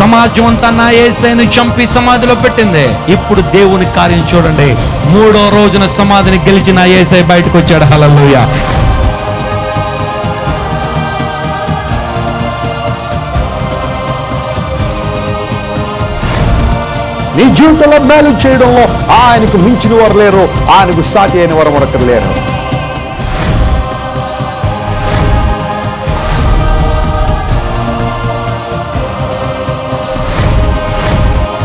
సమాజం అంతా నా యేసయ్యను చంపి సమాధిలో పెట్టింది. ఇప్పుడు దేవుని కార్యం చూడండి. 3వ రోజున సమాధిని గెలిచి నా యేసయ్య బయటకు వచ్చాడు. హల్లెలూయా. నీ జీవితంలో మేలు చేయడంలో ఆయనకు మించిన వారు లేరు, ఆయనకు సాటి అయిన వారు మరొకరు లేరు.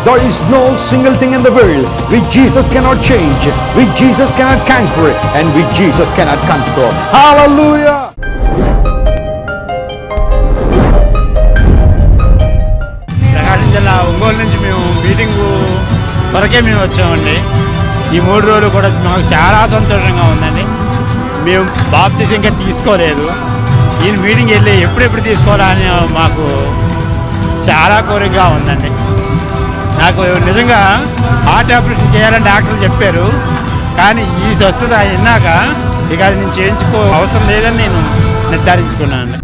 There is no single thing in the world which Jesus cannot change, which Jesus cannot conquer, and which Jesus cannot control. Hallelujah! ప్రకాశం జిల్లా ఒంగోలు నుంచి మేము మీటింగ్ వరకే మేము వచ్చామండి. ఈ 3 రోజులు కూడా మాకు చాలా సంతోషంగా ఉందండి. మేము బాప్తిసం ఇంకా తీసుకోలేదు. ఈ మీటింగ్ వెళ్ళి ఎప్పుడెప్పుడు తీసుకోవాలని మాకు చాలా కోరికగా ఉందండి. నాకు నిజంగా హార్ట్ ఆపరేషన్ చేయాలని డాక్టర్లు చెప్పారు. కానీ ఈ స్వస్థత అయినాక ఇక అది నేను చేయించుకో అవసరం లేదని నేను నిర్ధారించుకున్నాను.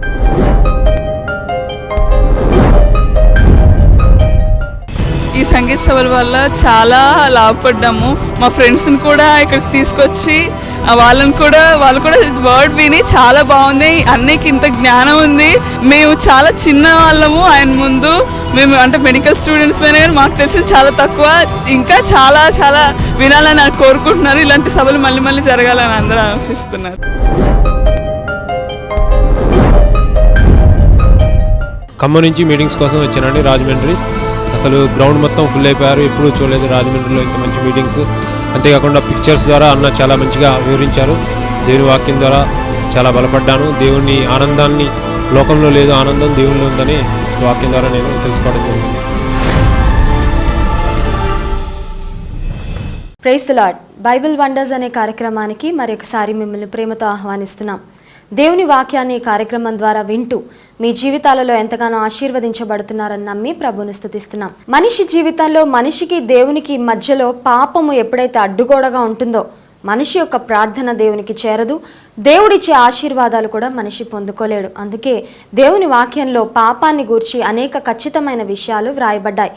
ఈ సంగీత సభల వల్ల చాలా లాభపడ్డాము. మా ఫ్రెండ్స్ని కూడా ఇక్కడికి తీసుకొచ్చి వాళ్ళు కూడా వర్డ్ విని చాలా బాగుంది, అన్నికి ఇంత జ్ఞానం ఉంది. మేము చాలా చిన్న వాళ్ళము ఆయన ముందు. మేము అంటే మెడికల్ స్టూడెంట్స్ పైన కానీ మాకు తెలిసింది చాలా తక్కువ. ఇంకా చాలా చాలా వినాలని కోరుకుంటున్నారు. ఇలాంటి సభలు మళ్ళీ మళ్ళీ జరగాలని అందరూ ఆశిస్తున్నారు. ఖమ్మం నుంచి మీటింగ్స్ కోసం వచ్చానండి. రాజమండ్రి అసలు గ్రౌండ్ మొత్తం ఫుల్ అయిపోయారు. ఎప్పుడూ చూడలేదు రాజమండ్రిలో ఇంత మంచి మీటింగ్స్. అంతేకాకుండా పిక్చర్స్ ద్వారా అన్న చాలా మంచిగా వివరించారు. దేవుని వాక్యం ద్వారా చాలా బలపడ్డాను. దేవుని ఆనందాన్ని లోకంలో లేదు, ఆనందం దేవునిలో ఉందని వాక్యం ద్వారా నేను తెలుసుకోవడం జరిగింది. Praise the Lord. Bible wonders అనే కార్యక్రమానికి మరొకసారి మిమ్మల్ని ప్రేమతో ఆహ్వానిస్తున్నాం. దేవుని వాక్యాన్ని కార్యక్రమం ద్వారా వింటూ మీ జీవితాలలో ఎంతగానో ఆశీర్వదించబడుతున్నారని నమ్మి ప్రభువును స్తుతిస్తున్నాం. మనిషి జీవితంలో మనిషికి దేవునికి మధ్యలో పాపము ఎప్పుడైతే అడ్డుగోడగా ఉంటుందో మనిషి యొక్క ప్రార్థన దేవునికి చేరదు. దేవుడిచ్చే ఆశీర్వాదాలు కూడా మనిషి పొందుకోలేడు. అందుకే దేవుని వాక్యంలో పాపాన్ని గూర్చి అనేక ఖచ్చితమైన విషయాలు వ్రాయబడ్డాయి.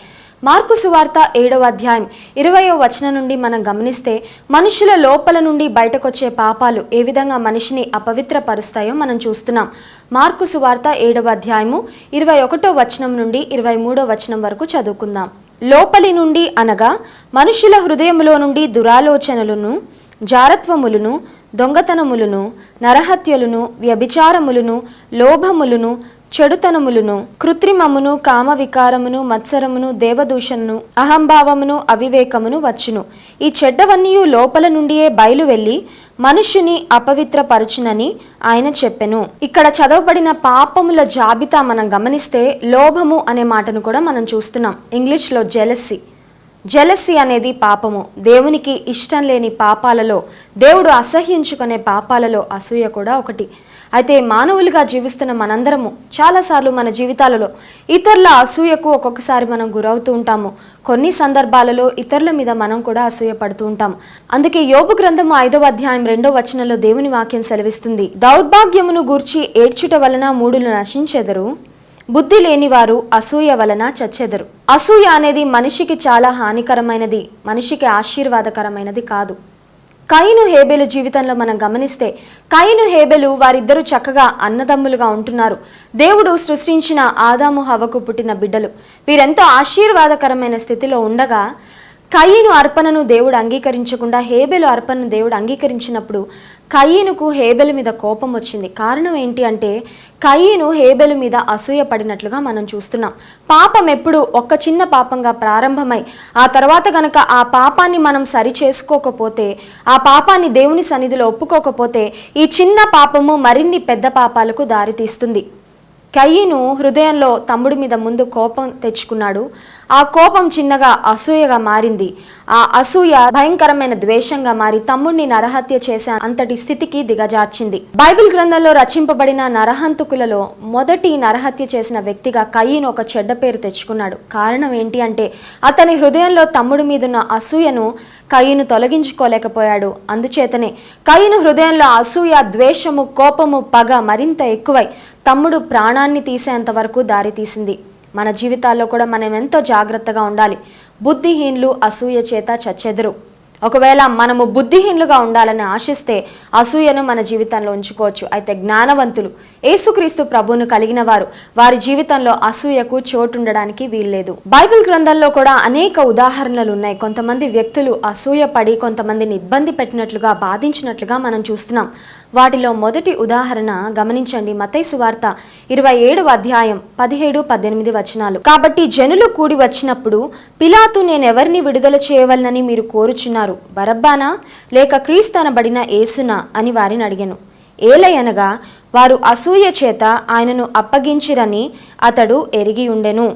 మార్కు సువార్త 7వ అధ్యాయం 20వ వచనం నుండి మనం గమనిస్తే మనుషుల లోపల నుండి బయటకొచ్చే పాపాలు ఏ విధంగా మనిషిని అపవిత్రపరుస్తాయో మనం చూస్తున్నాం. మార్కు సువార్త 7వ అధ్యాయము 21వ వచనం నుండి 23వ వచనం వరకు చదువుకుందాం. లోపలి నుండి అనగా మనుషుల హృదయములో నుండి దురాలోచనలను, జారత్వములను, దొంగతనములను, నరహత్యలను, వ్యభిచారములను, లోభములను, చెడుతనములను, కృత్రిమమును, కామ వికారమును, మత్సరమును, దేవదూషణను, అహంభావమును, అవివేకమును వచ్చును. ఈ చెడ్డవన్నీ లోపల నుండియే బయలు వెళ్ళి మనుష్యుని అపవిత్రపరచునని ఆయన చెప్పెను. ఇక్కడ చదవబడిన పాపముల జాబితా మనం గమనిస్తే లోభము అనే మాటను కూడా మనం చూస్తున్నాం. ఇంగ్లీష్లో జెలసీ అనేది పాపము. దేవునికి ఇష్టం లేని పాపాలలో, దేవుడు అసహ్యించుకునే పాపాలలో అసూయ కూడా ఒకటి. అయితే మానవులుగా జీవిస్తున్న మనందరము చాలాసార్లు మన జీవితాలలో ఇతరుల అసూయకు ఒక్కొక్కసారి మనం గురవుతూ ఉంటాము. కొన్ని సందర్భాలలో ఇతరుల మీద మనం కూడా అసూయ పడుతూ ఉంటాము. అందుకే యోబు గ్రంథము 5వ అధ్యాయం 2వ వచనంలో దేవుని వాక్యం సెలవిస్తుంది, దౌర్భాగ్యమును గూర్చి ఏడ్చుట వలన మూఢులు నశించెదరు, బుద్ధి లేనివారు అసూయ వలన చచ్చెదరు. అసూయ అనేది మనిషికి చాలా హానికరమైనది, మనిషికి ఆశీర్వాదకరమైనది కాదు. కయీను హేబెలు జీవితంలో మనం గమనిస్తే కయీను హేబెలు వారిద్దరూ చక్కగా అన్నదమ్ములుగా ఉంటున్నారు. దేవుడు సృష్టించిన ఆదాము హవ్వకు పుట్టిన బిడ్డలు. వీరెంతో ఆశీర్వాదకరమైన స్థితిలో ఉండగా కయీను అర్పణను దేవుడు అంగీకరించకుండా హేబెలు అర్పణను దేవుడు అంగీకరించినప్పుడు కయీనుకు హేబెలు మీద కోపం వచ్చింది. కారణం ఏంటి అంటే కయీను హేబెలు మీద అసూయ పడినట్లుగా మనం చూస్తున్నాం. పాపం ఎప్పుడు ఒక్క చిన్న పాపంగా ప్రారంభమై ఆ తర్వాత గనక ఆ పాపాన్ని మనం సరి చేసుకోకపోతే, ఆ పాపాన్ని దేవుని సన్నిధిలో ఒప్పుకోకపోతే ఈ చిన్న పాపము మరిన్ని పెద్ద పాపాలకు దారితీస్తుంది. కయీను హృదయంలో తమ్ముడి మీద ముందు కోపం తెచ్చుకున్నాడు. ఆ కోపం చిన్నగా అసూయగా మారింది. ఆ అసూయ భయంకరమైన ద్వేషంగా మారి తమ్ముడిని నరహత్య చేసే అంతటి స్థితికి దిగజార్చింది. బైబిల్ గ్రంథంలో రచింపబడిన నరహంతకులలో మొదటి నరహత్య చేసిన వ్యక్తిగా కయీను ఒక చెడ్డ పేరు తెచ్చుకున్నాడు. కారణం ఏంటి అంటే అతని హృదయంలో తమ్ముడి మీదున్న అసూయను కయీను తొలగించుకోలేకపోయాడు. అందుచేతనే కయీను హృదయంలో అసూయ, ద్వేషము, కోపము, పగ మరింత ఎక్కువై తమ్ముడు ప్రాణాన్ని తీసేంత వరకు దారితీసింది. మన జీవితాల్లో కూడా మనం ఎంతో జాగ్రత్తగా ఉండాలి. బుద్ధిహీనులు అసూయ చేత చచ్చెదరు. ఒకవేళ మనము బుద్ధిహీనులుగా ఉండాలని ఆశిస్తే అసూయను మన జీవితంలో ఉంచుకోవచ్చు. అయితే జ్ఞానవంతులు, యేసుక్రీస్తు ప్రభువును కలిగిన వారి జీవితంలో అసూయకు చోటు ఉండడానికి వీల్లేదు. బైబిల్ గ్రంథంలో కూడా అనేక ఉదాహరణలు ఉన్నాయి. కొంతమంది వ్యక్తులు అసూయ పడి కొంతమందిని ఇబ్బంది పెట్టినట్లుగా, బాధించినట్లుగా మనం చూస్తున్నాం. వాటిలో మొదటి ఉదాహరణ గమనించండి. మత్తయి సువార్త 27వ అధ్యాయం 17-18 వచనాలు. కాబట్టి జనులు కూడి వచ్చినప్పుడు పిలాతు, నేనెవరిని విడుదల చేయవలనని మీరు కోరుచున్నారు, బరబ్బానా లేక క్రీస్తు అనబడిన యేసునా అని వారిని అడిగెను. ఏలయనగా వారు అసూయ చేత ఆయనను అప్పగించిరని అతడు ఎరిగి ఉండెను.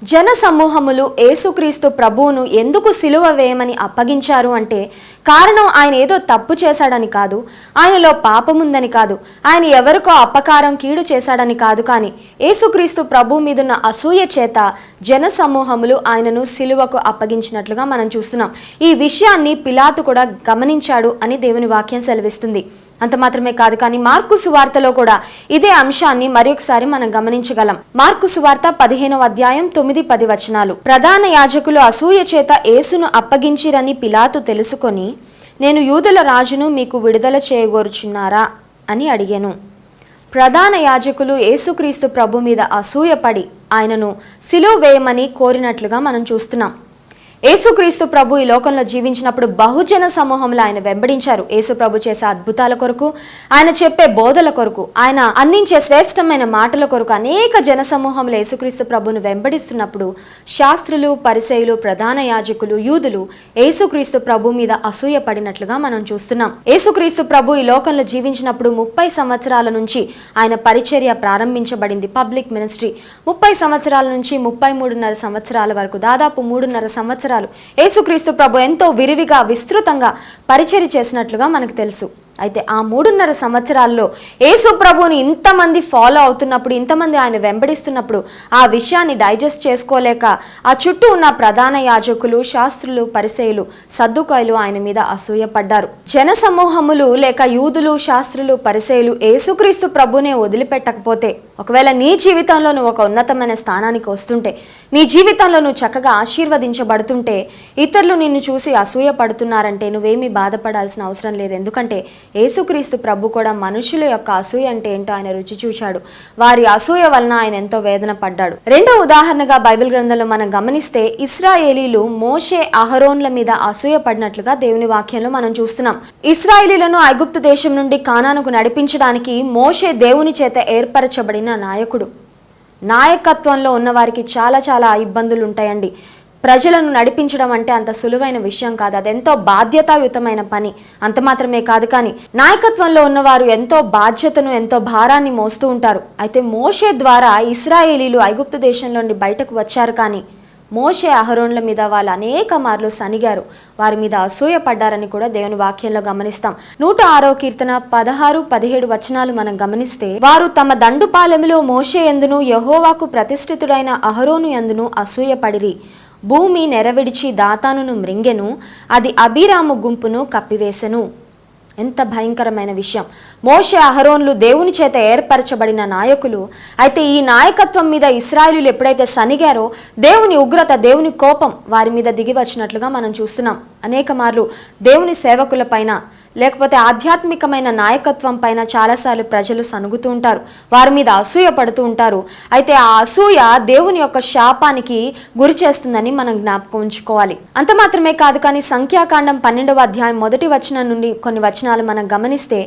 జన సమూహములు యేసుక్రీస్తు ప్రభువును ఎందుకు సిలువ వేయమని అప్పగించారు అంటే కారణం ఆయన ఏదో తప్పు చేశాడని కాదు, ఆయనలో పాపముందని కాదు, ఆయన ఎవరికో అపకారం కీడు చేశాడని కాదు, కానీ యేసుక్రీస్తు ప్రభువు మీదున్న అసూయ చేత జన సమూహములు ఆయనను సిలువకు అప్పగించినట్లుగా మనం చూస్తున్నాం. ఈ విషయాన్ని పిలాతు కూడా గమనించాడు అని దేవుని వాక్యం సెలవిస్తుంది. అంత మాత్రమే కాదు, కానీ మార్కు సువార్తలో కూడా ఇదే అంశాన్ని మరొకసారి మనం గమనించగలం. మార్కు సువార్త 15వ అధ్యాయం 9-10 వచనాలు. ప్రధాన యాజకులు అసూయ చేత యేసును అప్పగించిరని పిలాతు తెలుసుకొని, నేను యూదుల రాజును మీకు విడుదల చేయగోరుచున్నారా అని అడిగాను. ప్రధాన యాజకులు యేసుక్రీస్తు ప్రభు మీద అసూయపడి ఆయనను సిలువ వేయమని కోరినట్లుగా మనం చూస్తున్నాం. యేసుక్రీస్తు ప్రభు ఈ లోకంలో జీవించినప్పుడు బహుజన సమూహంలో ఆయన వెంబడించారు. యేసు ప్రభు చేసే అద్భుతాల కొరకు, ఆయన చెప్పే బోధల కొరకు, ఆయన అందించే శ్రేష్టమైన మాటల కొరకు అనేక జన సమూహంలో యేసుక్రీస్తు ప్రభును వెంబడిస్తున్నప్పుడు శాస్త్రులు, పరిసయ్యులు, ప్రధాన యాజకులు, యూదులు యేసుక్రీస్తు ప్రభు మీద అసూయ పడినట్లుగా మనం చూస్తున్నాం. యేసుక్రీస్తు ప్రభు ఈ లోకంలో జీవించినప్పుడు 30 సంవత్సరాల నుంచి ఆయన పరిచర్య ప్రారంభించబడింది. పబ్లిక్ మినిస్ట్రీ 30 సంవత్సరాల నుంచి 33.5 సంవత్సరాల వరకు, దాదాపు 3.5 సంవత్సరాలు యేసుక్రీస్తు ప్రభు ఎంతో విరివిగా, విస్తృతంగా పరిచర్య చేసినట్లుగా మనకు తెలుసు. అయితే ఆ 3.5 సంవత్సరాల్లో యేసు ప్రభువుని ఇంతమంది ఫాలో అవుతున్నప్పుడు, ఇంతమంది ఆయన వెంబడిస్తున్నప్పుడు ఆ విషయాన్ని డైజెస్ట్ చేసుకోలేక ఆ చుట్టూ ఉన్న ప్రధాన యాజకులు, శాస్త్రులు, పరిసయ్యులు, సద్దుకాయులు ఆయన మీద అసూయపడ్డారు. జన సమూహములు లేక యూదులు, శాస్త్రులు, పరిసయ్యులు యేసుక్రీస్తు ప్రభునే వదిలిపెట్టకపోతే, ఒకవేళ నీ జీవితంలో నువ్వు ఒక ఉన్నతమైన స్థానానికి వస్తుంటే, నీ జీవితంలో నువ్వు చక్కగా ఆశీర్వదించబడుతుంటే, ఇతరులు నిన్ను చూసి అసూయ పడుతున్నారంటే నువ్వేమీ బాధపడాల్సిన అవసరం లేదు. ఎందుకంటే యేసుక్రీస్తు ప్రభు కూడా మనుషుల యొక్క అసూయ అంటే ఏంటో ఆయన రుచి చూశాడు. వారి అసూయ వలన ఆయన ఎంతో వేదన పడ్డాడు. రెండో ఉదాహరణగా బైబిల్ గ్రంథంలో మనం గమనిస్తే ఇశ్రాయేలీలు మోషే, అహరోన్ల మీద అసూయ పడినట్లుగా దేవుని వాక్యంలో మనం చూస్తున్నాం. ఇశ్రాయేలీలను ఐగుప్తు దేశం నుండి కానానుకు నడిపించడానికి మోషే దేవుని చేత ఏర్పరచబడిన నాయకుడు. నాయకత్వంలో ఉన్న వారికి చాలా చాలా ఇబ్బందులు ఉంటాయండి. ప్రజలను నడిపించడం అంటే అంత సులువైన విషయం కాదు. అదెంతో బాధ్యతాయుతమైన పని. అంత మాత్రమే కాదు, కానీ నాయకత్వంలో ఉన్నవారు ఎంతో బాధ్యతను, ఎంతో భారాన్ని మోస్తూ ఉంటారు. అయితే మోషే ద్వారా ఇశ్రాయేలీలు ఐగుప్తు దేశంలో నుండి బయటకు వచ్చారు, కానీ మోషే, అహరోన్ల మీద వాళ్ళు అనేక మార్లు సనిగారు, వారి మీద అసూయ పడ్డారని కూడా దేవుని వాక్యంలో గమనిస్తాం. 106వ కీర్తన 16-17 వచనాలు మనం గమనిస్తే, వారు తమ దండుపాలెములో మోషే యందును యెహోవాకు ప్రతిష్ఠితుడైన అహరోను యందును అసూయ పడిరి. భూమి నెరవిడిచి దాతానును మృంగెను, అది అబీరాము గుంపును కప్పివేసెను. ఎంత భయంకరమైన విషయం! మోషే, అహరోన్లు దేవుని చేత ఏర్పరచబడిన నాయకులు. అయితే ఈ నాయకత్వం మీద ఇశ్రాయేలీయులు ఎప్పుడైతే సనిగారో దేవుని ఉగ్రత, దేవుని కోపం వారి మీద దిగి వచ్చినట్లుగా మనం చూస్తున్నాం. అనేక మార్లు దేవుని సేవకుల పైన, లేకపోతే ఆధ్యాత్మికమైన నాయకత్వం పైన చాలాసార్లు ప్రజలు సనుగుతూ ఉంటారు, వారి మీద అసూయ పడుతూ ఉంటారు. అయితే ఆ అసూయ దేవుని యొక్క శాపానికి గురి చేస్తుందని మనం జ్ఞాపకం ఉంచుకోవాలి. అంత మాత్రమే కాదు, కానీ సంఖ్యాకాండం 12వ అధ్యాయం 1వ వచనం నుండి కొన్ని వచనాలు మనం గమనిస్తే,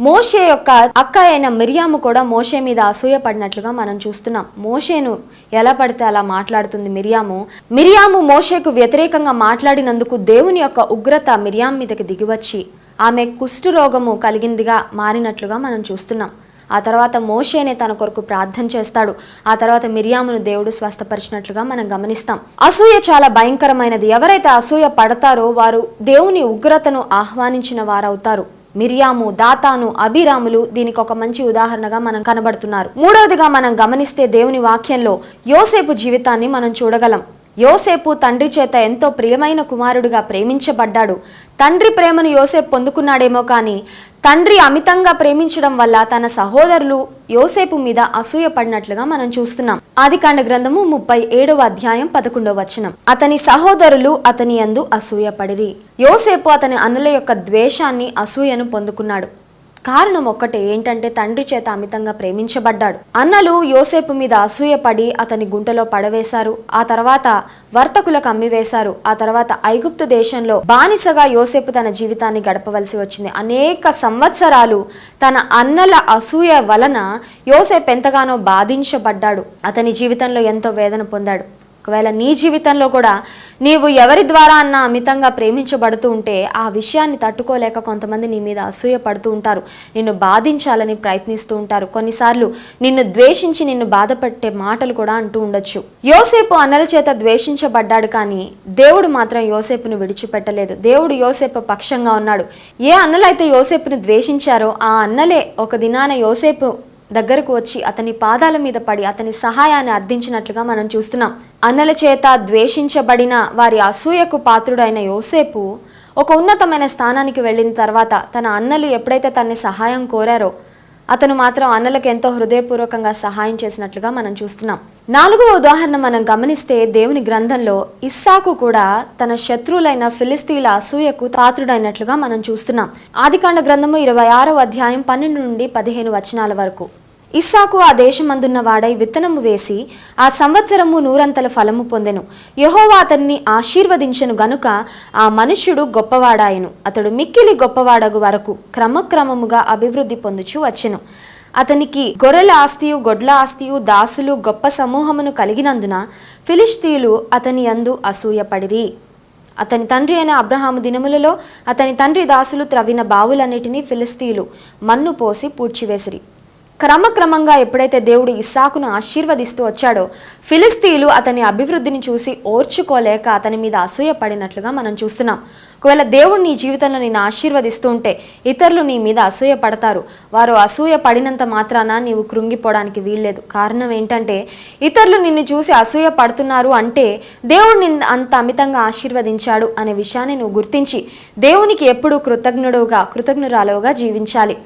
మోషే యొక్క అక్క అయిన మిరియాము కూడా మోషే మీద అసూయ పడినట్లుగా మనం చూస్తున్నాం. మోషేను ఎలా పడితే అలా మాట్లాడుతుంది మిరియాము మోషేకు వ్యతిరేకంగా మాట్లాడినందుకు దేవుని యొక్క ఉగ్రత మిరియాం మీదకి దిగివచ్చి ఆమె కుష్టు రోగము కలిగిందిగా మారినట్లుగా మనం చూస్తున్నాం. ఆ తర్వాత మోషేనే తన కొరకు ప్రార్థన చేస్తాడు. ఆ తర్వాత మిరియామును దేవుడు స్వస్థపరిచినట్లుగా మనం గమనిస్తాం. అసూయ చాలా భయంకరమైనది. ఎవరైతే అసూయ పడతారో వారు దేవుని ఉగ్రతను ఆహ్వానించిన వారవుతారు. మిరియాము, దాతాను, అబీరాములు దీనికి ఒక మంచి ఉదాహరణగా మనం కనబడుతున్నారు. మూడవదిగా మనం గమనిస్తే దేవుని వాక్యంలో యోసేపు జీవితాన్ని మనం చూడగలం. యోసేపు తండ్రి చేత ఎంతో ప్రియమైన కుమారుడిగా ప్రేమించబడ్డాడు. తండ్రి ప్రేమను యోసేపు పొందుకున్నాడేమో కానీ తండ్రి అమితంగా ప్రేమించడం వల్ల తన సహోదరులు యోసేపు మీద అసూయపడినట్లుగా మనం చూస్తున్నాం. ఆదికాండ గ్రంథము 37వ అధ్యాయం 11వ వచనం. అతని సహోదరులు అతని యందు అసూయపడిరి. యోసేపు అతని అన్నల యొక్క ద్వేషాన్ని, అసూయను పొందుకున్నాడు. కారణం ఒక్కటే, ఏంటంటే తండ్రి చేత అమితంగా ప్రేమించబడ్డాడు. అన్నలు యోసేపు మీద అసూయపడి అతని గుంటలో పడవేశారు. ఆ తర్వాత వర్తకులకు అమ్మివేశారు. ఆ తర్వాత ఐగుప్తు దేశంలో బానిసగా యోసేపు తన జీవితాన్ని గడపవలసి వచ్చింది. అనేక సంవత్సరాలు తన అన్నల అసూయ వలన యోసేపు ఎంతగానో బాధించబడ్డాడు. అతని జీవితంలో ఎంతో వేదన పొందాడు. ఒకవేళ నీ జీవితంలో కూడా నీవు ఎవరి ద్వారా అన్నా అమితంగా ప్రేమించబడుతూ ఉంటే ఆ విషయాన్ని తట్టుకోలేక కొంతమంది నీ మీద అసూయ పడుతూ ఉంటారు, నిన్ను బాధించాలని ప్రయత్నిస్తూ ఉంటారు. కొన్నిసార్లు నిన్ను ద్వేషించి నిన్ను బాధపెట్టే మాటలు కూడా అంటూ ఉండొచ్చు. యోసేపు అన్నల చేత ద్వేషించబడ్డాడు, కానీ దేవుడు మాత్రం యోసేపును విడిచిపెట్టలేదు. దేవుడు యోసేపు పక్షంగా ఉన్నాడు. ఏ అన్నలైతే యోసేపును ద్వేషించారో ఆ అన్నలే ఒక దినాన యోసేపు దగ్గరకు వచ్చి అతని పాదాల మీద పడి అతని సహాయాన్ని అర్థించినట్లుగా మనం చూస్తున్నాం. అన్నల చేత ద్వేషించబడిన వారి అసూయకు పాత్రుడైన యోసేపు ఒక ఉన్నతమైన స్థానానికి వెళ్ళిన తర్వాత తన అన్నలు ఎప్పుడైతే తనని సహాయం కోరారో అతను మాత్రం అన్నలకు ఎంతో హృదయపూర్వకంగా సహాయం చేసినట్లుగా మనం చూస్తున్నాం. 4వ ఉదాహరణ మనం గమనిస్తే దేవుని గ్రంథంలో ఇస్సాకు కూడా తన శత్రువులైన ఫిలిస్తీన్ల అసూయకు పాత్రుడైనట్లుగా మనం చూస్తున్నాం. ఆదికాండ గ్రంథము 26వ అధ్యాయం 12 నుండి 15 వచనాల వరకు. ఇస్సాకు ఆ దేశమందున్న వాడై విత్తనము వేసి ఆ సంవత్సరము 100 ఫలము పొందెను. యెహోవా అతన్ని ఆశీర్వదించెను గనుక ఆ మనుష్యుడు గొప్పవాడాయను. అతడు మిక్కిలి గొప్పవాడగు వరకు క్రమక్రమముగా అభివృద్ధి పొందుచు వచ్చెను. అతనికి గొర్రెల ఆస్తియు, గొడ్ల ఆస్తియు, దాసులు గొప్ప సమూహమును కలిగినందున ఫిలిష్తీయులు అతని యందు అసూయపడిరి. అతని తండ్రి అయిన అబ్రహాము దినములలో అతని తండ్రి దాసులు త్రవ్విన బావులన్నిటినీ ఫిలిస్తీయులు మన్ను పోసి పూడ్చివేసిరి. క్రమక్రమంగా ఎప్పుడైతే దేవుడు ఇస్సాకును ఆశీర్వదిస్తూ వచ్చాడో ఫిలిస్తీయులు అతని అభివృద్ధిని చూసి ఓర్చుకోలేక అతని మీద అసూయ పడినట్లుగా మనం చూస్తున్నాం. ఒకవేళ దేవుడు నీ జీవితంలో నిన్ను ఆశీర్వదిస్తూ ఉంటే ఇతరులు నీ మీద అసూయ పడతారు. వారు అసూయ పడినంత మాత్రాన నీవు కృంగిపోవడానికి వీల్లేదు. కారణం ఏంటంటే ఇతరులు నిన్ను చూసి అసూయ పడుతున్నారు అంటే దేవుడు నిన్ను అంత అమితంగా ఆశీర్వదించాడు అనే విషయాన్ని నువ్వు గుర్తించి దేవునికి ఎప్పుడూ కృతజ్ఞురాలుగా జీవించాలి.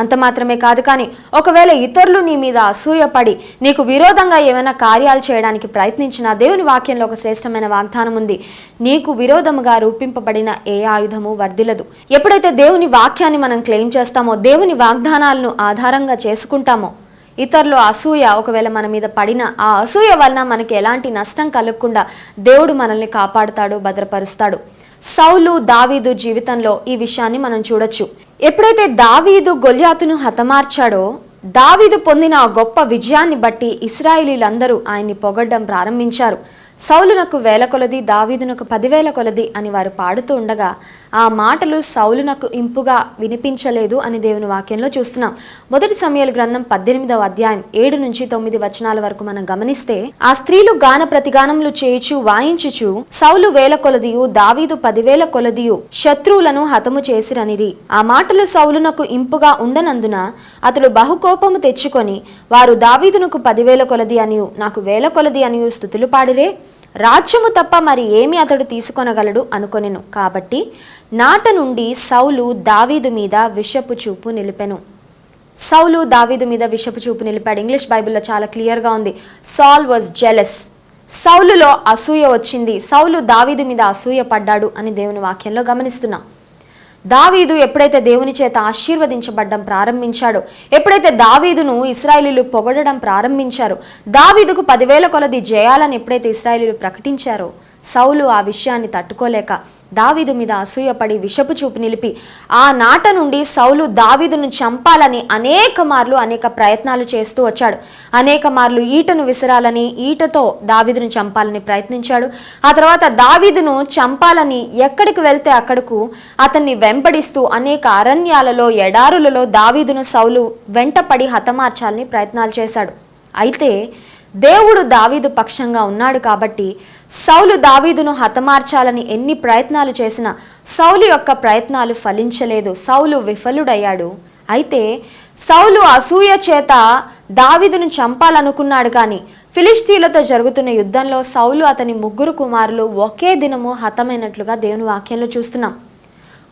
అంత మాత్రమే కాదు, కానీ ఒకవేళ ఇతరులు నీ మీద అసూయపడి నీకు విరోధంగా ఏమైనా కార్యాలు చేయడానికి ప్రయత్నించినా దేవుని వాక్యంలో ఒక శ్రేష్టమైన వాగ్దానం ఉంది. నీకు విరోధముగా రూపింపబడిన ఏ ఆయుధము వర్ధిల్లదు. ఎప్పుడైతే దేవుని వాక్యాన్ని మనం క్లెయిమ్ చేస్తామో, దేవుని వాగ్దానాలను ఆధారంగా చేసుకుంటామో, ఇతరులు అసూయ ఒకవేళ మన మీద పడిన ఆ అసూయ వలన మనకి ఎలాంటి నష్టం కలగకుండా దేవుడు మనల్ని కాపాడుతాడు, భద్రపరుస్తాడు. సౌలు, దావీదు జీవితంలో ఈ విషయాన్ని మనం చూడొచ్చు. ఎప్పుడైతే దావీదు గొల్యాతును హతమార్చాడో, దావీదు పొందిన ఆ గొప్ప విజయాన్ని బట్టి ఇశ్రాయేలీలందరూ ఆయన్ని పొగడ్డం ప్రారంభించారు. సౌలునకు 1000 కొలది, దావీదునకు 10,000 కొలది అని వారు పాడుతూ ఉండగా ఆ మాటలు సౌలునకు ఇంపుగా వినిపించలేదు అని దేవుని వాక్యంలో చూస్తున్నాం. 1 సమూయేలు గ్రంథం 18వ అధ్యాయం 7 నుంచి 9 వచనాల వరకు మనం గమనిస్తే, ఆ స్త్రీలు గాన ప్రతిగానములు చేయుచు వాయించుచు సౌలు 1000 కొలదియు, దావీదు 10,000 కొలదియు శత్రువులను హతము చేసిరనిరి. ఆ మాటలు సౌలునకు ఇంపుగా ఉండనందున అతడు బహుకోపము తెచ్చుకొని, వారు దావీదునకు 10,000 కొలది అనియు నాకు 1000 కొలది అనియు స్తుతులు పాడిరే, రాజ్యము తప్ప మరి ఏమి అతడు తీసుకొనగలడు అనుకొనెను. కాబట్టి నాట నుండి సౌలు దావీదు మీద విషపు చూపు నిలిపెను. సౌలు దావీదు మీద విషపు చూపు నిలిపాడు. ఇంగ్లీష్ బైబిల్లో చాలా క్లియర్గా ఉంది, సాల్ వాజ్ జెలస్. సౌలులో అసూయ వచ్చింది, సౌలు దావీదు మీద అసూయ పడ్డాడు అని దేవుని వాక్యంలో గమనిస్తున్నాం. దావీదు ఎప్పుడైతే దేవుని చేత ఆశీర్వదించబడ్డం ప్రారంభించాడో, ఎప్పుడైతే దావీదును ఇశ్రాయేలీలు పొగడడం ప్రారంభించారో, దావీదుకు 10,000 కొలది జయాలని ఎప్పుడైతే ఇశ్రాయేలీలు ప్రకటించారో, సౌలు ఆ విషయాన్ని తట్టుకోలేక దావీదు మీద అసూయపడి విషపు చూపు నిలిపి ఆ నాట నుండి సౌలు దావీదును చంపాలని అనేక ప్రయత్నాలు చేస్తూ వచ్చాడు. అనేక మార్లు ఈటను విసరాలని, ఈటతో దావీదును చంపాలని ప్రయత్నించాడు. ఆ తర్వాత దావీదును చంపాలని ఎక్కడికి వెళ్తే అక్కడకు అతన్ని వెంబడిస్తూ అనేక అరణ్యాలలో, ఎడారులలో దావీదును సౌలు వెంటపడి హతమార్చాలని ప్రయత్నాలు చేశాడు. అయితే దేవుడు దావీదు పక్షంగా ఉన్నాడు కాబట్టి సౌలు దావీదును హతమార్చాలని ఎన్ని ప్రయత్నాలు చేసినా సౌలు యొక్క ప్రయత్నాలు ఫలించలేదు. సౌలు విఫలుడయ్యాడు. అయితే సౌలు అసూయ చేత దావీదును చంపాలనుకున్నాడు, కానీ ఫిలిష్తీయులతో జరుగుతున్న యుద్ధంలో సౌలు అతని 3 కుమారులు ఒకే దినము హతమైనట్లుగా దేవుని వాక్యంలో చూస్తున్నాం.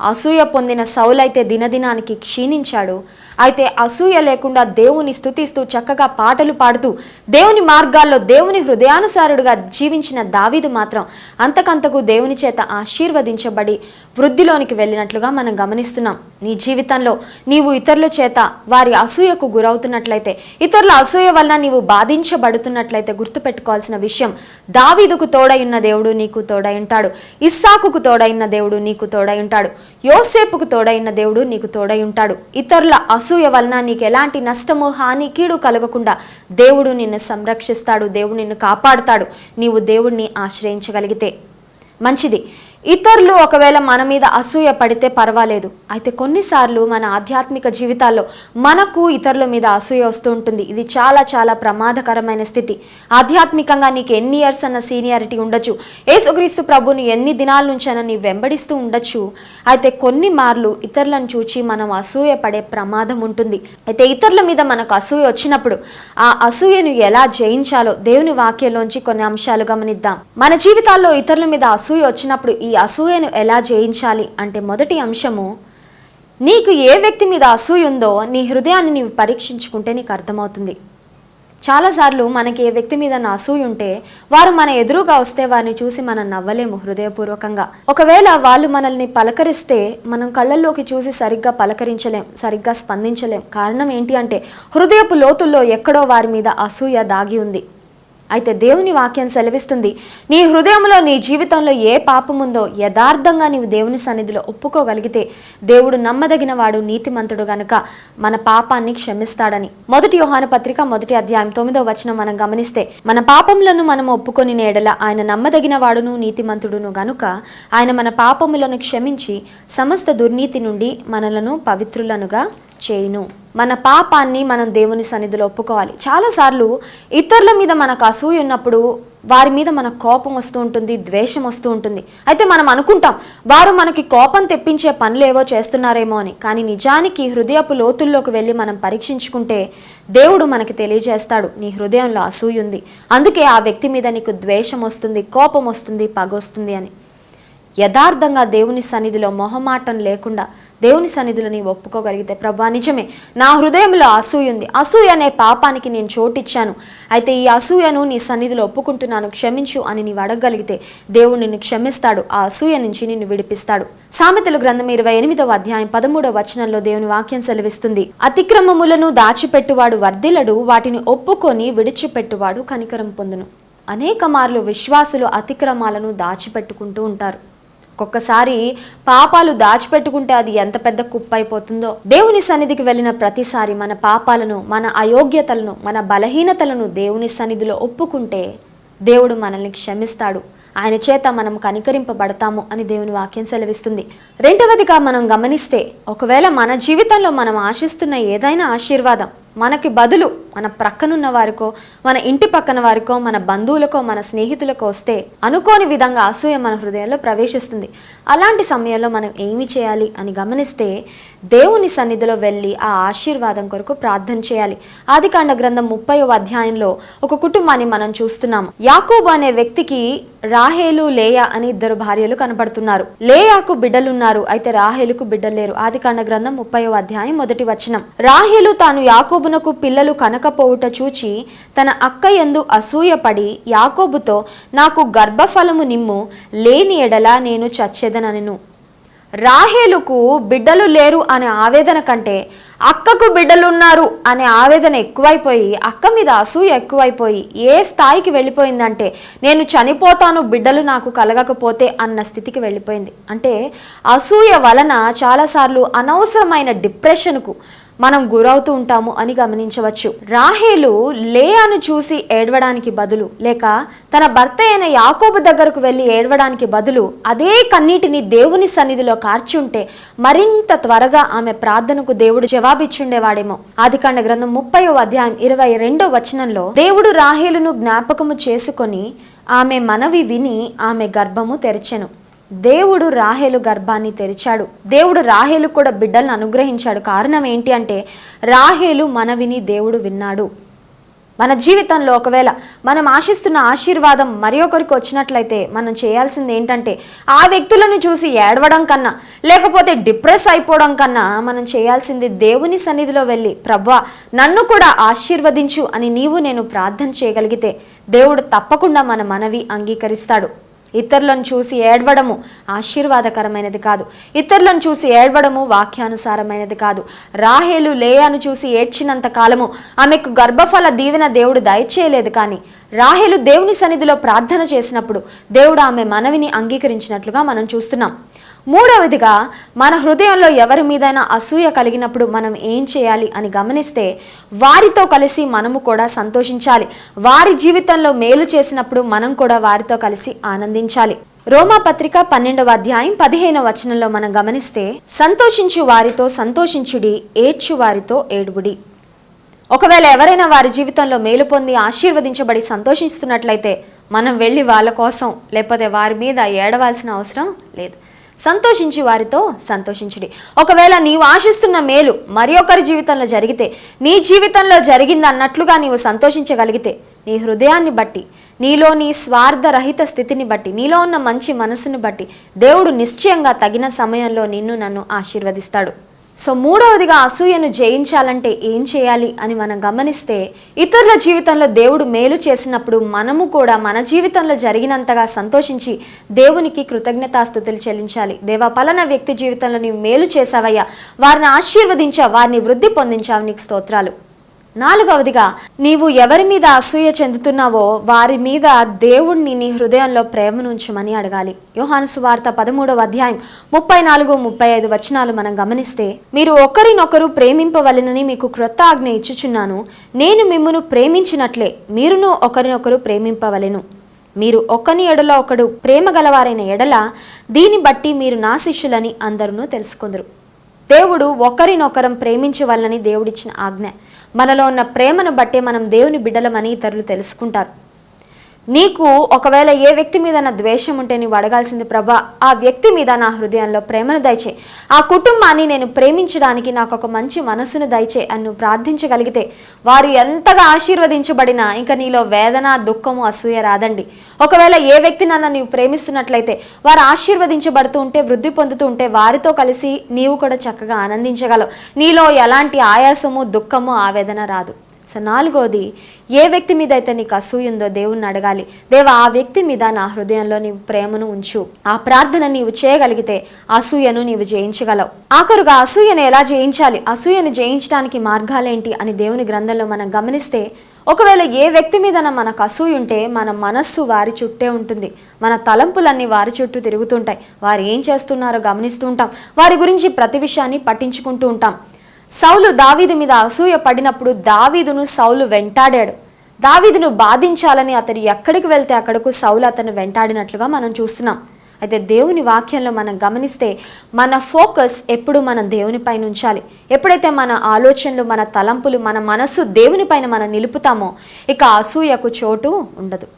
అసూయ పొందిన సౌలైతే దినదినానికి క్షీణించాడు. అయితే అసూయ లేకుండా దేవుని స్తుతిస్తూ చక్కగా పాటలు పాడుతూ దేవుని మార్గాల్లో దేవుని హృదయానుసారుడుగా జీవించిన దావీదు మాత్రం అంతకంతకు దేవుని చేత ఆశీర్వదించబడి వృద్ధిలోనికి వెళ్ళినట్లుగా మనం గమనిస్తున్నాం. నీ జీవితంలో నీవు ఇతరుల చేత వారి అసూయకు గురవుతున్నట్లయితే, ఇతరుల అసూయ వలన నీవు బాధించబడుతున్నట్లయితే గుర్తుపెట్టుకోవాల్సిన విషయం, దావీదుకు తోడై ఉన్న దేవుడు నీకు తోడై ఉంటాడు. ఇస్సాకుకు తోడై ఉన్న దేవుడు నీకు తోడై ఉంటాడు. యోసేపుకు తోడై ఉన్న దేవుడు నీకు తోడై ఉంటాడు. ఇతరుల అసూయ వలన నీకు ఎలాంటి నష్టము, హాని, కీడు కలగకుండా దేవుడు నిన్ను సంరక్షిస్తాడు. దేవుడు నిన్ను కాపాడుతాడు. నీవు దేవుడిని ఆశ్రయించగలిగితే మంచిది. ఇతరులు ఒకవేళ మన మీద అసూయ పడితే పర్వాలేదు. అయితే కొన్నిసార్లు మన ఆధ్యాత్మిక జీవితాల్లో మనకు ఇతరుల మీద అసూయ వస్తూ ఉంటుంది. ఇది చాలా చాలా ప్రమాదకరమైన స్థితి. ఆధ్యాత్మికంగా నీకు ఎన్ని ఇయర్స్ అన్న సీనియారిటీ ఉండొచ్చు, యేసుక్రీస్తు ప్రభుని ఎన్ని దినాల నుంచైనా నీ వెంబడిస్తూ ఉండొచ్చు. అయితే కొన్ని మార్లు ఇతరులను చూచి మనం అసూయ పడే ప్రమాదం ఉంటుంది. అయితే ఇతరుల మీద మనకు అసూయ వచ్చినప్పుడు ఆ అసూయను ఎలా జయించాలో దేవుని వాక్యంలోంచి కొన్ని అంశాలు గమనిద్దాం. మన జీవితాల్లో ఇతరుల మీద అసూయ వచ్చినప్పుడు ఈ అసూయను ఎలా జయించాలి అంటే, మొదటి అంశము, నీకు ఏ వ్యక్తి మీద అసూయ ఉందో నీ హృదయాన్ని నీవు పరీక్షించుకుంటే నీకు అర్థమవుతుంది. చాలాసార్లు మనకి ఏ వ్యక్తి మీద అసూయ ఉంటే వారు మన ఎదురుగా వస్తే వారిని చూసి మనం నవ్వలేము హృదయపూర్వకంగా. ఒకవేళ వాళ్ళు మనల్ని పలకరిస్తే మనం కళ్ళల్లోకి చూసి సరిగ్గా పలకరించలేం, సరిగ్గా స్పందించలేం. కారణం ఏంటి అంటే, హృదయపు లోతుల్లో ఎక్కడో వారి మీద అసూయ దాగి ఉంది. అయితే దేవుని వాక్యం సెలవిస్తుంది, నీ హృదయంలో నీ జీవితంలో ఏ పాపముందో యథార్థంగా నీవు దేవుని సన్నిధిలో ఒప్పుకోగలిగితే దేవుడు నమ్మదగిన వాడు, నీతిమంతుడు గనుక మన పాపాన్ని క్షమిస్తాడని. 1 యోహాను పత్రిక 1వ అధ్యాయం 9వ వచనం మనం గమనిస్తే, మన పాపములను మనం ఒప్పుకొని నేడల ఆయన నమ్మదగిన వాడును నీతిమంతుడును గనుక ఆయన మన పాపములను క్షమించి సమస్త దుర్నీతి నుండి మనలను పవిత్రులనుగా చేయును. మన పాపాన్ని మనం దేవుని సన్నిధిలో ఒప్పుకోవాలి. చాలాసార్లు ఇతరుల మీద మనకు అసూయ ఉన్నప్పుడు వారి మీద మనకు కోపం వస్తూ ఉంటుంది, ద్వేషం వస్తూ ఉంటుంది. అయితే మనం అనుకుంటాం వారు మనకి కోపం తెప్పించే పనులేవో చేస్తున్నారేమో అని. కానీ నిజానికి హృదయపు లోతుల్లోకి వెళ్ళి మనం పరీక్షించుకుంటే దేవుడు మనకి తెలియజేస్తాడు, నీ హృదయంలో అసూయ ఉంది, అందుకే ఆ వ్యక్తి మీద నీకు ద్వేషం వస్తుంది, కోపం వస్తుంది, పగ వస్తుంది అని. యథార్థంగా దేవుని సన్నిధిలో మొహమాటం లేకుండా దేవుని సన్నిధిలో నీవు ఒప్పుకోగలిగితే, ప్రభువా నిజమే నా హృదయంలో అసూయ ఉంది, అసూయ అనే పాపానికి నేను చోటిచ్చాను, అయితే ఈ అసూయను నీ సన్నిధిలో ఒప్పుకుంటున్నాను, క్షమించు అని నీవు అడగగలిగితే దేవుడు నిన్ను క్షమిస్తాడు, ఆ అసూయ నుంచి నిన్ను విడిపిస్తాడు. సామెతల గ్రంథం 28వ అధ్యాయం 13వ వచనంలో దేవుని వాక్యం సెలవిస్తుంది, అతిక్రమములను దాచిపెట్టువాడు వర్ధిల్లడు, వాటిని ఒప్పుకొని విడిచిపెట్టువాడు కనికరం పొందును. అనేక మార్లు విశ్వాసులు అతిక్రమాలను దాచిపెట్టుకుంటూ ఉంటారు. ఒక్కొక్కసారి పాపాలు దాచిపెట్టుకుంటే అది ఎంత పెద్ద కుప్ప అయిపోతుందో. దేవుని సన్నిధికి వెళ్ళిన ప్రతిసారి మన పాపాలను, మన అయోగ్యతలను, మన బలహీనతలను దేవుని సన్నిధిలో ఒప్పుకుంటే దేవుడు మనల్ని క్షమిస్తాడు, ఆయన చేత మనం కనికరింపబడతాము అని దేవుని వాక్యం సెలవిస్తుంది. రెండవదిగా మనం గమనిస్తే, ఒకవేళ మన జీవితంలో మనం ఆశిస్తున్న ఏదైనా ఆశీర్వాదం మనకి బదులు మన ప్రక్కనున్న వారికో, మన ఇంటి పక్కన వారికో, మన బంధువులకో, మన స్నేహితులకో వస్తే అనుకోని విధంగా అసూయ మన హృదయంలో ప్రవేశిస్తుంది. అలాంటి సమయంలో మనం ఏమి చేయాలి అని గమనిస్తే, దేవుని సన్నిధిలో వెళ్ళి ఆ ఆశీర్వాదం కొరకు ప్రార్థన చేయాలి. ఆదికాండ గ్రంథం 30వ అధ్యాయంలో ఒక కుటుంబాన్ని మనం చూస్తున్నాము. యాకోబు అనే వ్యక్తికి రాహేలు, లేయా అని 2 భార్యలు కనబడుతున్నారు. లేయాకు బిడ్డలున్నారు, అయితే రాహేలుకు బిడ్డలు లేరు. ఆదికాండ గ్రంథం 30వ అధ్యాయం 1వ వచనం, రాహేలు తాను యాకోబునకు పిల్లలు కనకపోవుట చూచి తన అక్క యందు అసూయపడి యాకోబుతో, నాకు గర్భఫలము నిమ్ము, లేని ఎడల నేను చచ్చెదనెను. రాహేలుకు బిడ్డలు లేరు అనే ఆవేదన కంటే అక్కకు బిడ్డలున్నారు అనే ఆవేదన ఎక్కువైపోయి, అక్క మీద అసూయ ఎక్కువైపోయి ఏ స్థాయికి వెళ్ళిపోయిందంటే, నేను చనిపోతాను బిడ్డలు నాకు కలగకపోతే అన్న స్థితికి వెళ్ళిపోయింది. అంటే అసూయ వలన చాలాసార్లు అనవసరమైన డిప్రెషన్కు మనం గురవుతూ ఉంటాము అని గమనించవచ్చు. రాహేలు లేయాను చూసి ఏడవడానికి బదులు, లేక తన భర్త అయిన యాకోబు దగ్గరకు వెళ్ళి ఏడవడానికి బదులు అదే కన్నీటిని దేవుని సన్నిధిలో కార్చి ఉంటే మరింత త్వరగా ఆమె ప్రార్థనకు దేవుడు జవాబిచ్చుండేవాడేమో. ఆదికాండ గ్రంథం 30వ అధ్యాయం 22వ వచనంలో, దేవుడు రాహేలును జ్ఞాపకము చేసుకొని ఆమె మనవి విని ఆమె గర్భము తెరిచెను. దేవుడు రాహేలు గర్భాన్ని తెరిచాడు. దేవుడు రాహేలు కూడా బిడ్డలను అనుగ్రహించాడు. కారణం ఏంటి అంటే, రాహేలు మనవిని దేవుడు విన్నాడు. మన జీవితంలో ఒకవేళ మనం ఆశిస్తున్న ఆశీర్వాదం మరి ఒకరికి వచ్చినట్లయితే మనం చేయాల్సింది ఏంటంటే ఆ వ్యక్తులను చూసి ఏడవడం కన్నా, లేకపోతే డిప్రెస్ అయిపోవడం కన్నా మనం చేయాల్సింది దేవుని సన్నిధిలో వెళ్ళి, ప్రభువా నన్ను కూడా ఆశీర్వదించు అని నీవు నేను ప్రార్థన చేయగలిగితే దేవుడు తప్పకుండా మన మనవి అంగీకరిస్తాడు. ఇతరులను చూసి ఏడవడము ఆశీర్వాదకరమైనది కాదు. ఇతరులను చూసి ఏడవడము వాక్యానుసారమైనది కాదు. రాహేలు లేయాను చూసి ఏడ్చినంత కాలము ఆమెకు గర్భఫల దీవెన దేవుడు దయచేయలేదు. కానీ రాహేలు దేవుని సన్నిధిలో ప్రార్థన చేసినప్పుడు దేవుడు ఆమె మనవిని అంగీకరించినట్లుగా మనం చూస్తున్నాం. మూడవదిగా, మన హృదయంలో ఎవరి మీదైనా అసూయ కలిగినప్పుడు మనం ఏం చేయాలి అని గమనిస్తే, వారితో కలిసి మనము కూడా సంతోషించాలి. వారి జీవితంలో మేలు చేసినప్పుడు మనం కూడా వారితో కలిసి ఆనందించాలి. రోమాపత్రిక 12వ అధ్యాయం 15వ వచనంలో మనం గమనిస్తే, సంతోషించు వారితో సంతోషించుడి, ఏడ్చు వారితో ఏడుబుడి. ఒకవేళ ఎవరైనా వారి జీవితంలో మేలు పొంది ఆశీర్వదించబడి సంతోషిస్తున్నట్లయితే మనం వెళ్ళి వాళ్ళ కోసం లేకపోతే వారి మీద ఏడవాల్సిన అవసరం లేదు. సంతోషించి వారితో సంతోషించుడి. ఒకవేళ నీవు ఆశిస్తున్న మేలు మరి ఒకరి జీవితంలో జరిగితే, నీ జీవితంలో జరిగింది అన్నట్లుగా నీవు సంతోషించగలిగితే, నీ హృదయాన్ని బట్టి, నీలో నీ స్వార్థరహిత స్థితిని బట్టి, నీలో ఉన్న మంచి మనసుని బట్టి దేవుడు నిశ్చయంగా తగిన సమయంలో నిన్ను నన్ను ఆశీర్వదిస్తాడు. సో మూడవదిగా, అసూయను జయించాలంటే ఏం చేయాలి అని మనం గమనిస్తే, ఇతరుల జీవితంలో దేవుడు మేలు చేసినప్పుడు మనము కూడా మన జీవితంలో జరిగినంతగా సంతోషించి దేవునికి కృతజ్ఞతాస్తుతులు చెల్లించాలి. దేవా, పలానా వ్యక్తి జీవితంలో నీవు మేలు చేసావయ్యా, వారిని ఆశీర్వదించావు, వారిని వృద్ధి పొందించావు, నీకు స్తోత్రాలు. నాలుగవదిగా, నీవు ఎవరి మీద అసూయ చెందుతున్నావో వారి మీద దేవుణ్ణి నీ హృదయంలో ప్రేమనుంచమని అడగాలి. యోహాను సువార్త 13వ అధ్యాయం 34-35 వచనాలు మనం గమనిస్తే, మీరు ఒకరినొకరు ప్రేమింపవలెనని మీకు క్రొత్త ఆజ్ఞ ఇచ్చుచున్నాను, నేను మిమ్మును ప్రేమించినట్లే మీరును ఒకరినొకరు ప్రేమింపవలెను. మీరు ఒకని ఎడల ఒకడు ప్రేమ గలవారైన ఎడల దీన్ని బట్టి మీరు నా శిష్యులని అందరూ తెలుసుకుందరు. దేవుడు ఒకరినొకరం ప్రేమించవలనని దేవుడిచ్చిన ఆజ్ఞ. మనలో ఉన్న ప్రేమను బట్టే మనం దేవుని బిడ్డలమని ఇతరులు తెలుసుకుంటారు. నీకు ఒకవేళ ఏ వ్యక్తి మీద నా ద్వేషం ఉంటే నీవు అడగాల్సింది, ప్రభా ఆ వ్యక్తి మీద నా హృదయంలో ప్రేమను దయచే, ఆ కుటుంబాన్ని నేను ప్రేమించడానికి నాకు ఒక మంచి మనసును దయచే అని నువ్వు ప్రార్థించగలిగితే, వారు ఎంతగా ఆశీర్వదించబడినా ఇంకా నీలో వేదన, దుఃఖము, అసూయ రాదండి. ఒకవేళ ఏ వ్యక్తి నన్ను నీవు ప్రేమిస్తున్నట్లయితే, వారు ఆశీర్వదించబడుతూ ఉంటే, వృద్ధి పొందుతూ ఉంటే వారితో కలిసి నీవు కూడా చక్కగా ఆనందించగలవు. నీలో ఎలాంటి ఆయాసము, దుఃఖము, ఆవేదన రాదు. సో నాలుగోది, ఏ వ్యక్తి మీద అయితే నీకు అసూయ ఉందో దేవుణ్ణి అడగాలి. దేవా, ఆ వ్యక్తి మీద నా హృదయంలో నీవు ప్రేమను ఉంచు. ఆ ప్రార్థన నీవు చేయగలిగితే అసూయను నీవు జయించగలవు. ఆఖరుగా, అసూయను ఎలా జయించాలి, అసూయను జయించడానికి మార్గాలేంటి అని దేవుని గ్రంథంలో మనం గమనిస్తే, ఒకవేళ ఏ వ్యక్తి మీద మనకు అసూయ ఉంటే మన మనస్సు వారి చుట్టే ఉంటుంది, మన తలంపులన్నీ వారి చుట్టూ తిరుగుతుంటాయి. వారు ఏం చేస్తున్నారో గమనిస్తూ ఉంటాం, వారి గురించి ప్రతి విషయాన్ని పట్టించుకుంటూ ఉంటాం. సౌలు దావీదు మీద అసూయ పడినప్పుడు దావీదును సౌలు వెంటాడాడు. దావీదును బాధించాలని అతడు ఎక్కడికి వెళ్తే అక్కడకు సౌలు అతను వెంటాడినట్లుగా మనం చూస్తున్నాం. అయితే దేవుని వాక్యంలో మనం గమనిస్తే మన ఫోకస్ ఎప్పుడు మనం దేవునిపైన ఉంచాలి. ఎప్పుడైతే మన ఆలోచనలు, మన తలంపులు, మన మనస్సు దేవునిపైన మనం నిలుపుతామో ఇక అసూయకు చోటు ఉండదు.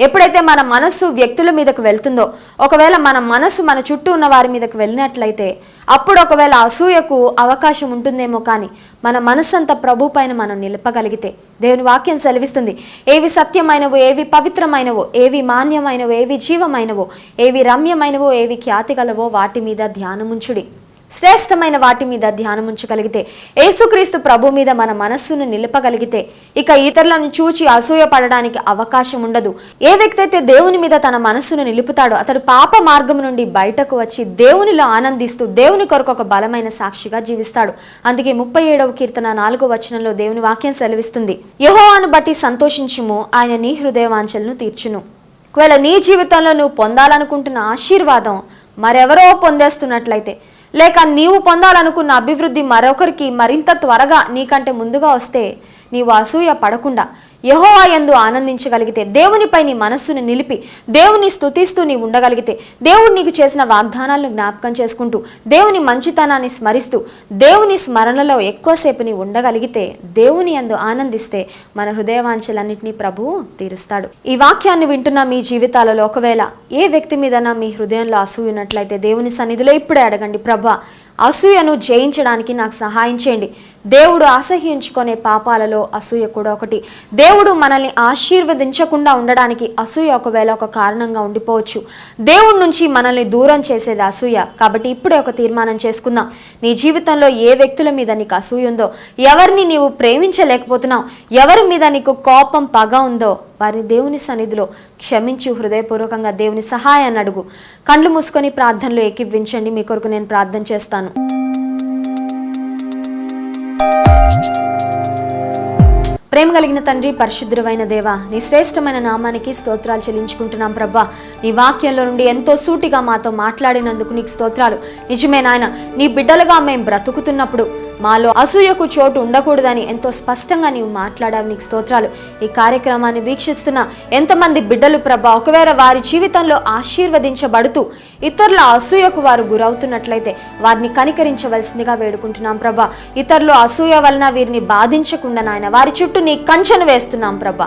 ఎప్పుడైతే మన మనస్సు వ్యక్తుల మీదకు వెళ్తుందో, ఒకవేళ మన మనస్సు మన చుట్టూ ఉన్న వారి మీదకు వెళ్ళినట్లయితే అప్పుడు ఒకవేళ అసూయకు అవకాశం ఉంటుందేమో. కానీ మన మనస్సంతా ప్రభు పైన మనం నిలపగలిగితే, దేవుని వాక్యం సెలవిస్తుంది, ఏవి సత్యమైనవో, ఏవి పవిత్రమైనవో, ఏవి మాన్యమైనవో, ఏవి జీవమైనవో, ఏవి రమ్యమైనవో, ఏవి ఖ్యాతి గలవో వాటి మీద ధ్యానముంచుడి. శ్రేష్టమైన వాటి మీద ధ్యానం ఉంచగలిగితే, యేసుక్రీస్తు ప్రభు మీద మన మనస్సును నిలపగలిగితే ఇక ఇతరులను చూచి అసూయ పడడానికి అవకాశం ఉండదు. ఏ వ్యక్తి అయితే దేవుని మీద తన మనస్సును నిలుపుతాడో అతడు పాప మార్గం నుండి బయటకు వచ్చి దేవునిలో ఆనందిస్తూ దేవుని కొరకు ఒక బలమైన సాక్షిగా జీవిస్తాడు. అందుకే 37వ కీర్తన 4వ వచనంలో దేవుని వాక్యం సెలవిస్తుంది, యెహోవాను బట్టి సంతోషించుము, ఆయన నీ హృదయ వాంఛలను తీర్చును. ఒకవేళ నీ జీవితంలో నువ్వు పొందాలనుకుంటున్న ఆశీర్వాదం మరెవరో పొందేస్తున్నట్లయితే, లేక నీవు పొందాలనుకున్న అభివృద్ధి మరొకరికి మరింత త్వరగా నీకంటే ముందుగా వస్తే, నీవు అసూయ పడకుండా యెహోవా యందు ఆనందించగలిగితే, దేవునిపై నీ మనస్సును నిలిపి దేవుని స్తుతిస్తూ నీవు ఉండగలిగితే, దేవుడు నీకు చేసిన వాగ్దానాలను జ్ఞాపకం చేసుకుంటూ దేవుని మంచితనాన్ని స్మరిస్తూ దేవుని స్మరణలో ఎక్కువసేపు నీవు ఉండగలిగితే, దేవుని యందు ఆనందిస్తే మన హృదయవాంఛలన్నింటినీ ప్రభువు తీరుస్తాడు. ఈ వాక్యాన్ని వింటున్న మీ జీవితాలలో ఒకవేళ ఏ వ్యక్తి మీదనా మీ హృదయంలో అసూయ ఉన్నట్లయితే దేవుని సన్నిధిలో ఇప్పుడే అడగండి, ప్రభువా అసూయను జయించడానికి నాకు సహాయం చేయండి. దేవుడు అసహ్యించుకునే పాపాలలో అసూయ కూడా ఒకటి. దేవుడు మనల్ని ఆశీర్వదించకుండా ఉండడానికి అసూయ ఒకవేళ ఒక కారణంగా ఉండిపోవచ్చు. దేవుడి నుంచి మనల్ని దూరం చేసేది అసూయ. కాబట్టి ఇప్పుడే ఒక తీర్మానం చేసుకుందాం. నీ జీవితంలో ఏ వ్యక్తుల మీద నీకు అసూయ ఉందో, ఎవరిని నీవు ప్రేమించలేకపోతున్నావు, ఎవరి మీద నీకు కోపం పగ ఉందో, వారిని దేవుని సన్నిధిలో క్షమించి హృదయపూర్వకంగా దేవుని సహాయాన్ని అడుగు. కళ్ళు మూసుకొని ప్రార్థనలో ఏకీభవించండి. మీ కొరకు నేను ప్రార్థన చేస్తాను. ప్రేమ కలిగిన తండ్రి, పరిశుద్ధుడైన దేవా, నీ శ్రేష్టమైన నామానికి స్తోత్రాలు చెల్లించుకుంటున్నాం ప్రభా. నీ వాక్యంలో నుండి ఎంతో సూటిగా మాతో మాట్లాడినందుకు నీకు స్తోత్రాలు. నిజమే నాయన, నీ బిడ్డలుగా మేము బ్రతుకుతున్నప్పుడు మాలో అసూయకు చోటు ఉండకూడదని ఎంతో స్పష్టంగా నీవు మాట్లాడావు. నీకు స్తోత్రాలు. ఈ కార్యక్రమాన్ని వీక్షిస్తున్న ఎంతమంది బిడ్డలు ప్రభా, ఒకవేళ వారి జీవితంలో ఆశీర్వదించబడుతూ ఇతరుల అసూయకు వారు గురవుతున్నట్లయితే వారిని కనికరించవలసిందిగా వేడుకుంటున్నాం ప్రభా. ఇతరుల అసూయ వలన వీరిని బాధించకుండా నాయన వారి చుట్టూ నీ కంచెను వేస్తున్నాం ప్రభా.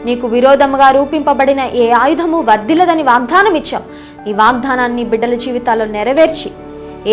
నీకు విరోధముగా రూపింపబడిన ఏ ఆయుధము వర్ధిల్లదని వాగ్దానం ఇచ్చావు. ఈ వాగ్దానాన్ని బిడ్డల జీవితాల్లో నెరవేర్చి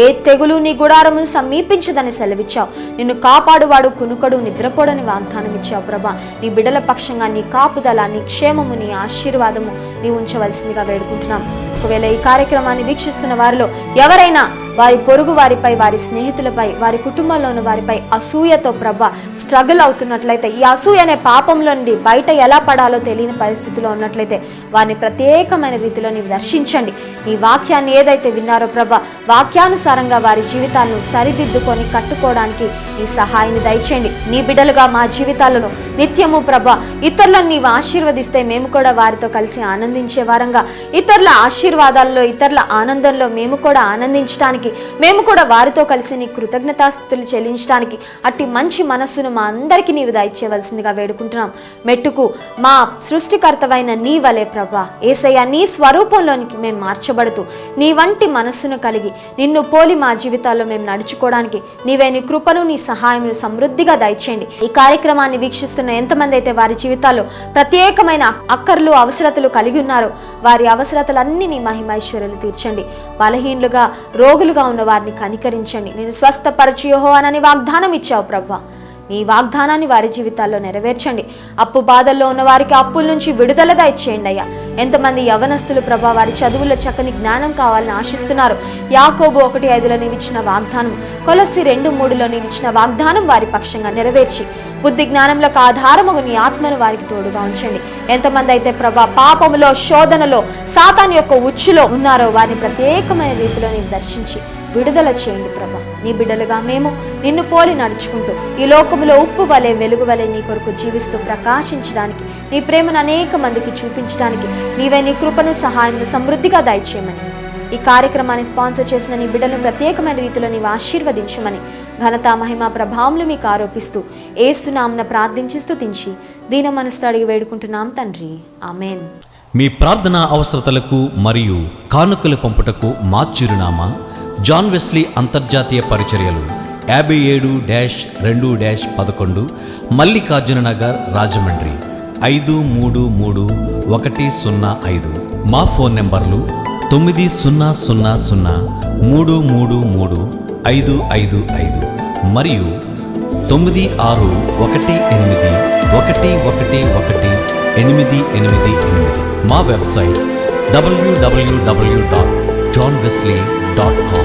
ఏ తెగులు నీ గుడారమును సమీపించదని సెలవిచ్చావు. నిన్ను కాపాడువాడు కునుకడు నిద్రపోడని వాగ్దానం ఇచ్చావు ప్రభా. నీ బిడ్డల పక్షంగా నీ కాపుదల, నీ క్షేమము, నీ ఆశీర్వాదము నీ ఉంచవలసిందిగా వేడుకుంటున్నాం. ఒకవేళ ఈ కార్యక్రమాన్ని వీక్షిస్తున్న వారిలో ఎవరైనా వారి పొరుగు వారిపై, వారి స్నేహితులపై, వారి కుటుంబంలో ఉన్న వారిపై అసూయతో ప్రభా స్ట్రగుల్ అవుతున్నట్లయితే, ఈ అసూయ అనే పాపంలో నుండి బయట ఎలా పడాలో తెలియని పరిస్థితిలో ఉన్నట్లయితే వారిని ప్రత్యేకమైన రీతిలో నీవు దర్శించండి. నీ వాక్యాన్ని ఏదైతే విన్నారో ప్రభా, వాక్యానుసారంగా వారి జీవితాలను సరిదిద్దుకొని కట్టుకోవడానికి నీ సహాయాన్ని దయచేయండి. నీ బిడ్డలుగా మా జీవితాలను నిత్యము ప్రభా ఇతరులను నీవు ఆశీర్వదిస్తే మేము కూడా వారితో కలిసి ఆనందించే వారంగా, ఇతరుల ఆశీర్వాదాల్లో, ఇతరుల ఆనందంలో మేము కూడా ఆనందించడానికి, మేము కూడా వారితో కలిసి నీ కృతజ్ఞతాస్తుతులు చెల్లించడానికి అట్టి మంచి మనస్సును మా అందరికీ నీవు దయచేయవలసిందిగా వేడుకుంటున్నాం. మెట్టుకు మా సృష్టికర్తవైన నీ వలే ప్రభా యేసయ్య, నీ స్వరూపంలోనికి మేము మార్చబడుతూ నీ వంటి మనస్సును కలిగి నిన్ను పోలి మా జీవితాల్లో మేము నడుచుకోవడానికి నీవే నీ కృపను, నీ సహాయమును సమృద్ధిగా దయచేయండి. ఈ కార్యక్రమాన్ని వీక్షిస్తున్న ఎంతమంది అయితే వారి జీవితాల్లో ప్రత్యేకమైన అక్కర్లు, అవసరతలు కలిగి ఉన్నారో వారి అవసరతలన్నీ నీ మహిమైశ్వర్యాలు తీర్చండి. బలహీనులుగా, రోగులుగా ఉన్న వారిని కనికరించండి. నేను స్వస్థపరచు యెహోవానని వాగ్దానం ఇచ్చావు ప్రభా. నీ వాగ్దానాన్ని వారి జీవితాల్లో నెరవేర్చండి. అప్పు బాధల్లో ఉన్న వారికి అప్పుల నుంచి విడుదల దయచేయండి అయ్యా. ఎంతమంది యవనస్తులు ప్రభా వారి చదువుల్లో చక్కని జ్ఞానం కావాలని ఆశిస్తున్నారు. యాకోబు 1:5లో నీవిచ్చిన వాగ్దానం, కొలస్సి 2:3లో నీవిచ్చిన వాగ్దానం వారి పక్షంగా నెరవేర్చి బుద్ధి జ్ఞానములకు ఆధారముగు నీ ఆత్మను వారికి తోడుగా ఉంచండి. ఎంతమంది అయితే ప్రభా పాపములో, శోధనలో, సాతాను యొక్క ఉచ్చులో ఉన్నారో వారిని ప్రత్యేకమైన రీతిలో నీవు దర్శించి విడుదల చేయండి ప్రభా. నీ బిడ్డలుగా మేము నిన్ను పోలి నడుచుకుంటూ ఈ లోకములో ఉప్పు వలె, వెలుగు వలె నీ కొరకు జీవిస్తూ ప్రకాశించడానికి, నీ ప్రేమను అనేక మందికి చూపించడానికి నీవే నీ కృపను, సహాయమును సమృద్ధిగా దయచేయమని, ఈ కార్యక్రమాన్ని స్పాన్సర్ చేసిన నీ బిడ్డలను ప్రత్యేకమైన రీతిలో నీవు ఆశీర్వదించమని ఘనత, మహిమ, ప్రభావములు మీకు ఆరోపిస్తూ యేసు నామమున ప్రార్థించి స్తుతించి దీన మనసుతో అడిగి వేడుకుంటున్నాం తండ్రి, ఆమేన్. మీ ప్రార్థనా అవసరతలకు మరియు కానుకలు పంపుటకు మా చిరునామా జాన్ వెస్లీ అంతర్జాతీయ పరిచర్యలు 57-2-11 మల్లికార్జున నగర్, రాజమండ్రి 533105. మా ఫోన్ నెంబర్లు 9000333555 మరియు 9618111888. మా వెబ్సైట్ www.johnwesley.com.